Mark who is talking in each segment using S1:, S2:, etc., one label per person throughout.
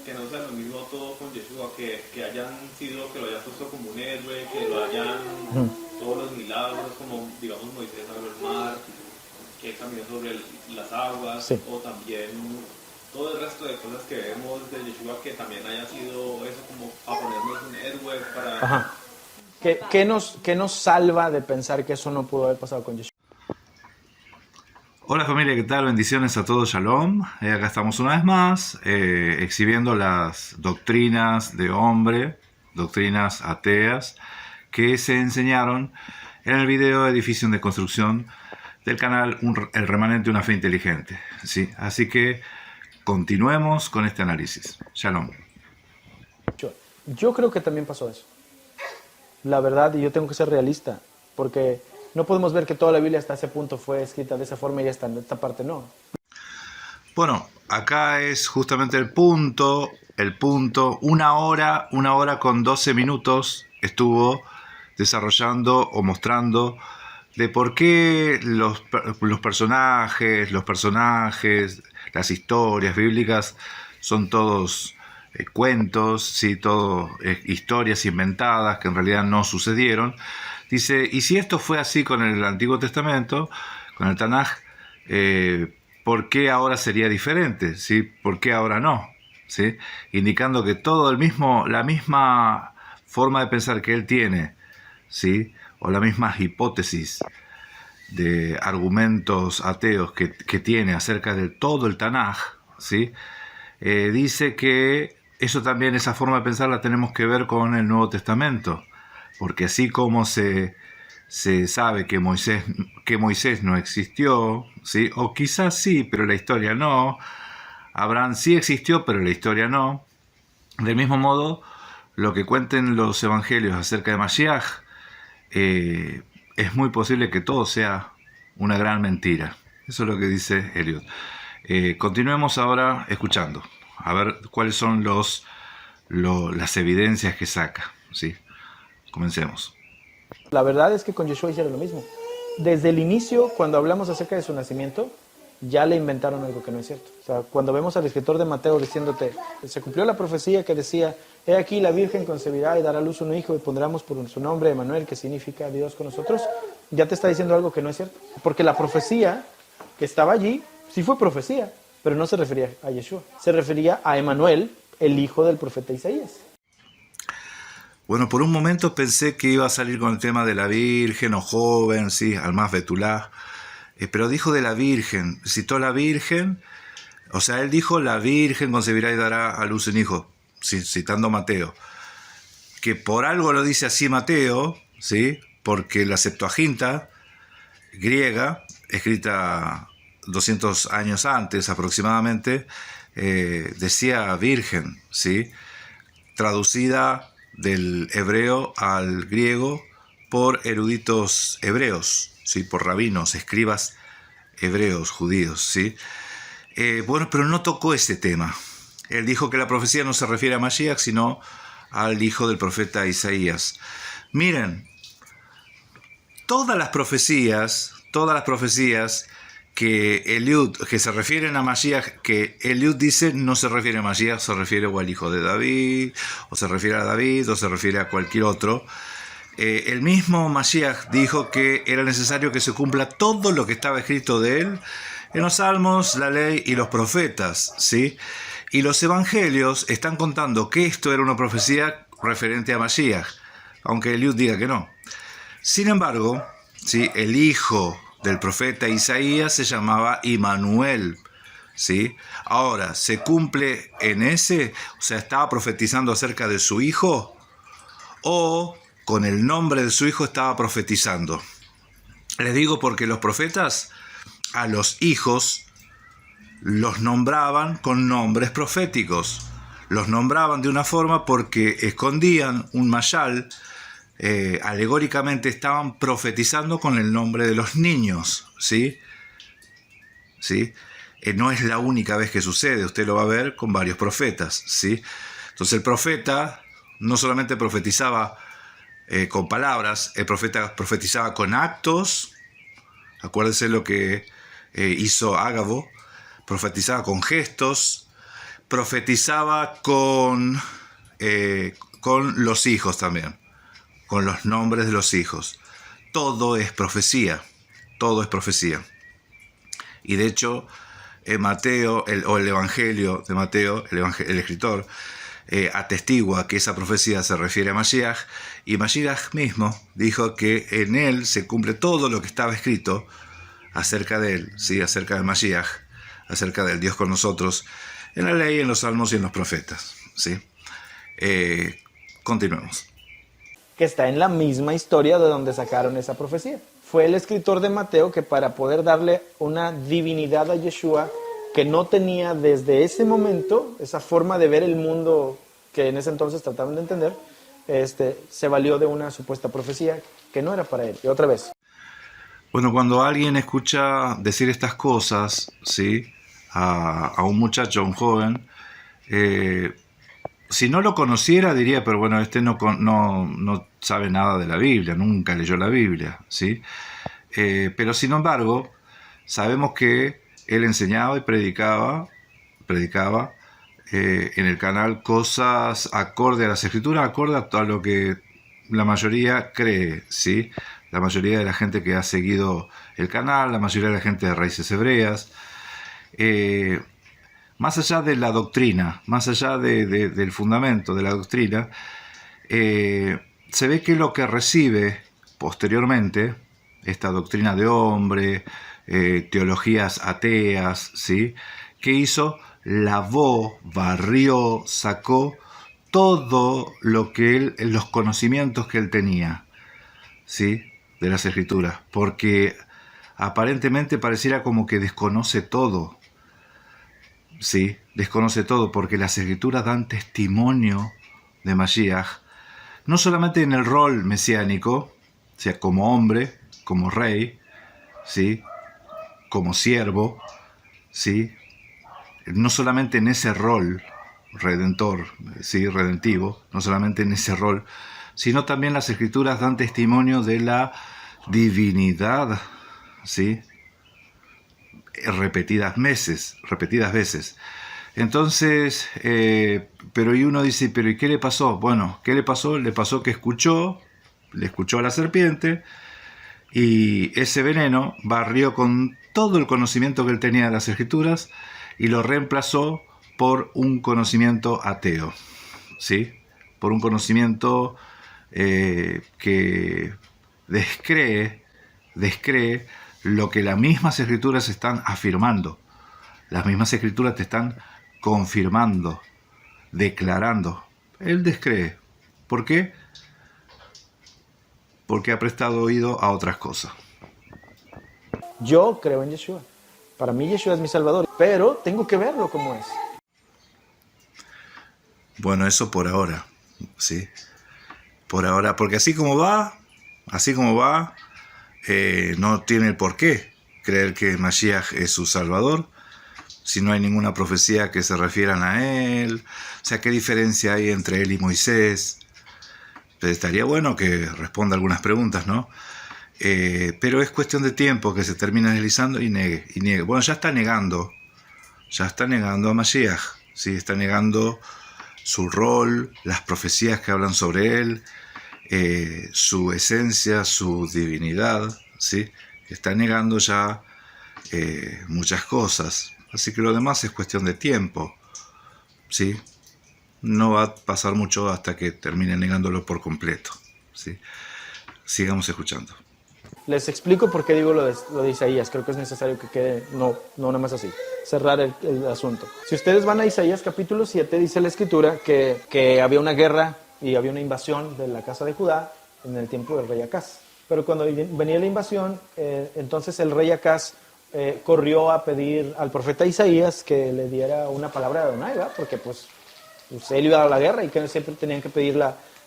S1: que no sea lo mismo todo con Yeshua, que hayan sido, que lo hayan puesto como un héroe, que lo hayan, todos los milagros, como digamos Moisés abrió el mar, que caminó sobre las aguas,
S2: Sí.
S1: o también todo el resto de cosas que vemos de Yeshua, que también haya sido eso como a ponernos un héroe para...
S2: Ajá. ¿Qué nos salva de pensar que eso no pudo haber pasado con Yeshua?
S3: Hola familia, ¿qué tal? Bendiciones a todos, Shalom. Acá estamos una vez más exhibiendo las doctrinas de hombre, doctrinas ateas, que se enseñaron en el video Edificio de Construcción del canal El Remanente de una Fe Inteligente. ¿Sí? Así que continuemos con este análisis. Shalom.
S2: Yo creo que también pasó eso. La verdad, y yo tengo que ser realista, porque no podemos ver que toda la Biblia hasta ese punto fue escrita de esa forma y esta parte no.
S3: Bueno, acá es justamente el punto, una hora con 12 minutos estuvo desarrollando o mostrando de por qué los personajes, las historias bíblicas son todos cuentos, ¿sí? Todo historias inventadas que en realidad no sucedieron. Dice, y si esto fue así con el Antiguo Testamento, con el Tanaj, ¿por qué ahora sería diferente? ¿Sí? ¿Por qué ahora no? ¿Sí? Indicando que la misma forma de pensar que él tiene, ¿sí? O la misma hipótesis de argumentos ateos que tiene acerca de todo el Tanaj, ¿sí? Dice que eso también, esa forma de pensar la tenemos que ver con el Nuevo Testamento, porque así como se sabe que Moisés no existió, ¿sí? O quizás sí, pero la historia no. Abraham sí existió, pero la historia no. Del mismo modo, lo que cuenten los evangelios acerca de Mashiach, es muy posible que todo sea una gran mentira. Eso es lo que dice Eliot. Continuemos ahora escuchando, a ver cuáles son las evidencias que saca, ¿sí? Comencemos.
S2: La verdad es que con Yeshua hicieron lo mismo. Desde el inicio, cuando hablamos acerca de su nacimiento, ya le inventaron algo que no es cierto. O sea, cuando vemos al escritor de Mateo diciéndote, se cumplió la profecía que decía, he aquí la Virgen concebirá y dará a luz un hijo y pondremos por su nombre Emmanuel, que significa Dios con nosotros, ya te está diciendo algo que no es cierto. Porque la profecía que estaba allí, sí fue profecía, pero no se refería a Yeshua. Se refería a Emmanuel, el hijo del profeta Isaías.
S3: Bueno, por un momento pensé que iba a salir con el tema de la Virgen o joven, sí, Almaz Betulá, pero dijo de la Virgen, citó la Virgen, o sea, él dijo la Virgen concebirá y dará a luz un hijo, sí, citando Mateo, que por algo lo dice así Mateo, sí, porque la Septuaginta griega, escrita 200 años antes aproximadamente, decía Virgen, sí, traducida del hebreo al griego por eruditos hebreos, ¿sí? Por rabinos, escribas hebreos, judíos, ¿sí? Bueno, pero no tocó ese tema. Él dijo que la profecía no se refiere a Mashiach, sino al hijo del profeta Isaías. Miren, todas las profecías que se refieren a Mashiach, que Eliud dice no se refiere a Mashiach, se refiere o al hijo de David, o se refiere a David, o se refiere a cualquier otro. El mismo Mashiach dijo que era necesario que se cumpla todo lo que estaba escrito de él en los Salmos, la ley y los profetas, ¿sí? Y los evangelios están contando que esto era una profecía referente a Mashiach, aunque Eliud diga que no. Sin embargo, ¿sí? El hijo del profeta Isaías se llamaba Immanuel, ¿sí? Ahora, ¿se cumple en ese? O sea, ¿estaba profetizando acerca de su hijo? ¿O con el nombre de su hijo estaba profetizando? Les digo porque los profetas a los hijos los nombraban con nombres proféticos. Los nombraban de una forma porque escondían un mashal. Alegóricamente estaban profetizando con el nombre de los niños, ¿sí? ¿Sí? No es la única vez que sucede, usted lo va a ver con varios profetas, ¿sí? Entonces el profeta no solamente profetizaba con palabras, el profeta profetizaba con actos. Acuérdense lo que hizo Ágabo, profetizaba con gestos, profetizaba con los hijos también, con los nombres de los hijos. Todo es profecía, todo es profecía. Y de hecho, Mateo, el Evangelio de Mateo, el escritor, atestigua que esa profecía se refiere a Mashiach, y Mashiach mismo dijo que en él se cumple todo lo que estaba escrito acerca de él, ¿sí? Acerca de Mashiach, acerca del Dios con nosotros, en la ley, en los salmos y en los profetas, ¿sí? Continuemos.
S2: Que está en la misma historia de donde sacaron esa profecía. Fue el escritor de Mateo que, para poder darle una divinidad a Yeshua que no tenía desde ese momento, esa forma de ver el mundo que en ese entonces trataban de entender, se valió de una supuesta profecía que no era para él. Y otra vez.
S3: Bueno, cuando alguien escucha decir estas cosas, ¿sí? A un muchacho, a un joven, si no lo conociera diría, pero bueno, no sabe nada de la Biblia, nunca leyó la Biblia, ¿sí? Pero sin embargo, sabemos que él enseñaba y predicaba en el canal cosas acorde a las Escrituras, acorde a lo que la mayoría cree, ¿sí? La mayoría de la gente que ha seguido el canal, la mayoría de la gente de Raíces Hebreas, más allá de la doctrina, más allá del fundamento de la doctrina, se ve que lo que recibe posteriormente, esta doctrina de hombre, teologías ateas, ¿sí? ¿Qué hizo? Lavó, barrió, sacó todo lo que los conocimientos que él tenía, ¿sí? De las Escrituras, porque aparentemente pareciera como que desconoce todo, ¿sí? Desconoce todo, porque las Escrituras dan testimonio de Mashiach, no solamente en el rol mesiánico, o sea, como hombre, como rey, ¿sí? Como siervo, ¿sí? No solamente en ese rol redentor, ¿sí? Redentivo, no solamente en ese rol, sino también las Escrituras dan testimonio de la divinidad, ¿sí? Repetidas veces. Entonces, pero y uno dice, pero ¿y qué le pasó? Bueno, ¿qué le pasó? Le pasó que le escuchó a la serpiente, y ese veneno barrió con todo el conocimiento que él tenía de las Escrituras y lo reemplazó por un conocimiento ateo, ¿sí? Por un conocimiento que descree lo que las mismas Escrituras están afirmando. Las mismas Escrituras te están confirmando, declarando. Él descree. ¿Por qué? Porque ha prestado oído a otras cosas.
S2: Yo creo en Yeshua. Para mí Yeshua es mi Salvador, pero tengo que verlo como es.
S3: Bueno, eso por ahora, ¿sí? Por ahora, porque así como va, no tiene por qué creer que Mashiach es su Salvador, si no hay ninguna profecía que se refieran a él. O sea, ¿qué diferencia hay entre él y Moisés? Pero estaría bueno que responda algunas preguntas, ¿no? Pero es cuestión de tiempo que se termine analizando y niegue. Bueno, ya está negando a Mashiach, ¿sí? Está negando su rol, las profecías que hablan sobre él, su esencia, su divinidad, ¿sí? Está negando ya muchas cosas. Así que lo demás es cuestión de tiempo, ¿sí? No va a pasar mucho hasta que termine negándolo por completo, ¿sí? Sigamos escuchando.
S2: Les explico por qué digo lo de Isaías. Creo que es necesario que quede, no nada más así, cerrar el asunto. Si ustedes van a Isaías capítulo 7, dice la Escritura que había una guerra y había una invasión de la casa de Judá en el tiempo del rey Acaz. Pero cuando venía la invasión, entonces el rey Acaz corrió a pedir al profeta Isaías que le diera una palabra de Adonai, ¿verdad? Porque pues él iba a la guerra y que siempre tenían que pedir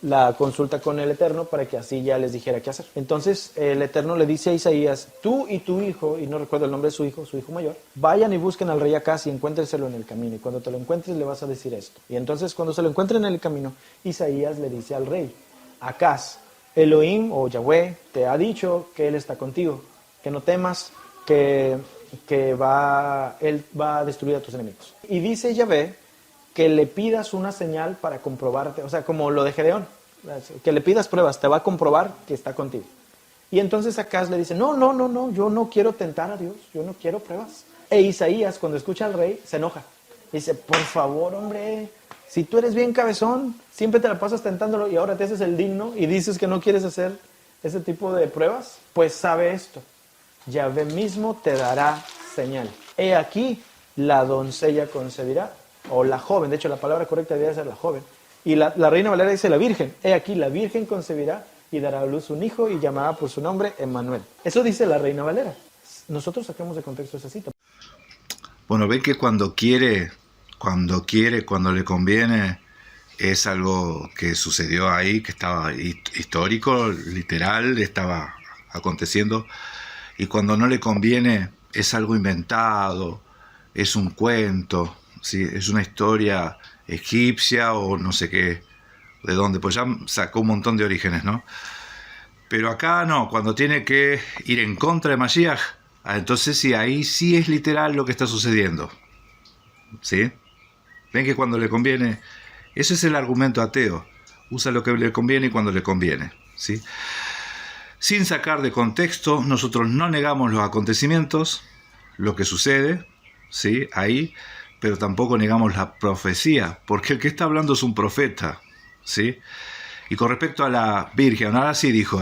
S2: la consulta con el Eterno para que así ya les dijera qué hacer. Entonces el Eterno le dice a Isaías, tú y tu hijo, y no recuerdo el nombre de su hijo mayor, vayan y busquen al rey Acaz y encuéntrenselo en el camino, y cuando te lo encuentres le vas a decir esto. Y entonces cuando se lo encuentren en el camino, Isaías le dice al rey, Acaz, Elohim o Yahweh te ha dicho que él está contigo, que no temas, que él va a destruir a tus enemigos. Y dice Yahvé que le pidas una señal para comprobarte, o sea, como lo de Gedeón, que le pidas pruebas, te va a comprobar que está contigo. Y entonces Acaz le dice, no, yo no quiero tentar a Dios, yo no quiero pruebas. E Isaías, cuando escucha al rey, se enoja. Dice, por favor, hombre, si tú eres bien cabezón, siempre te la pasas tentándolo y ahora te haces el digno y dices que no quieres hacer ese tipo de pruebas, pues sabe esto, Yahvé mismo te dará señal. He aquí, la doncella concebirá, o la joven, de hecho la palabra correcta debería ser la joven, y la Reina Valera dice la virgen, he aquí, la virgen concebirá y dará a luz un hijo y llamará por su nombre Emmanuel. Eso dice la Reina Valera. Nosotros sacamos de contexto esa cita.
S3: Bueno, ven que cuando le conviene, es algo que sucedió ahí, que estaba histórico, literal, estaba aconteciendo. Y cuando no le conviene, es algo inventado, es un cuento, ¿sí? Es una historia egipcia o no sé qué, de dónde, pues ya sacó un montón de orígenes, ¿no? Pero acá no, cuando tiene que ir en contra de Mashiach, entonces sí, ahí sí es literal lo que está sucediendo, ¿sí? Ven que cuando le conviene, ese es el argumento ateo, usa lo que le conviene y cuando le conviene, ¿sí? Sin sacar de contexto, nosotros no negamos los acontecimientos, lo que sucede, ¿sí? Ahí, pero tampoco negamos la profecía, porque el que está hablando es un profeta, ¿sí? Y con respecto a la virgen, ahora sí dijo,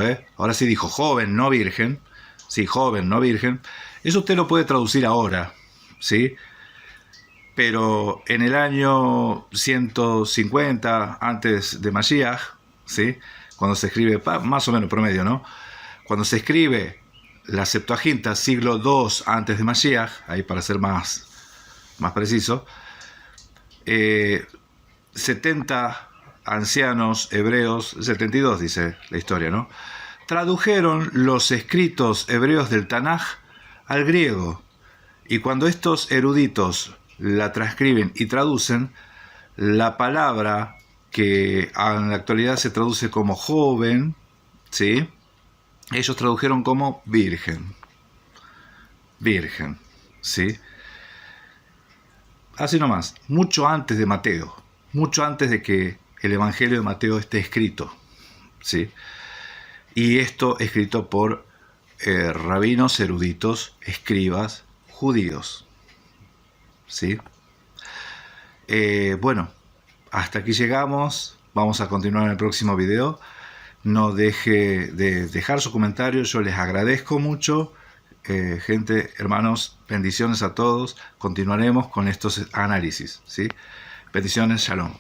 S3: joven, no virgen, sí, joven, no virgen, eso usted lo puede traducir ahora, ¿sí? Pero en el año 150 antes de Mashiach, ¿sí? Cuando se escribe, más o menos promedio, ¿no? Cuando se escribe la Septuaginta, siglo II antes de Mashiach, ahí para ser más preciso, 70 ancianos hebreos, 72 dice la historia, ¿no? Tradujeron los escritos hebreos del Tanaj al griego. Y cuando estos eruditos la transcriben y traducen, la palabra que en la actualidad se traduce como joven, ¿sí? Ellos tradujeron como virgen. Virgen, ¿sí? Así nomás, mucho antes de Mateo, mucho antes de que el Evangelio de Mateo esté escrito, ¿sí? Y esto escrito por rabinos eruditos, escribas judíos, ¿sí? Bueno, hasta aquí llegamos, vamos a continuar en el próximo video. No deje de dejar su comentario, yo les agradezco mucho. Gente, hermanos, bendiciones a todos. Continuaremos con estos análisis, ¿sí? Bendiciones, shalom.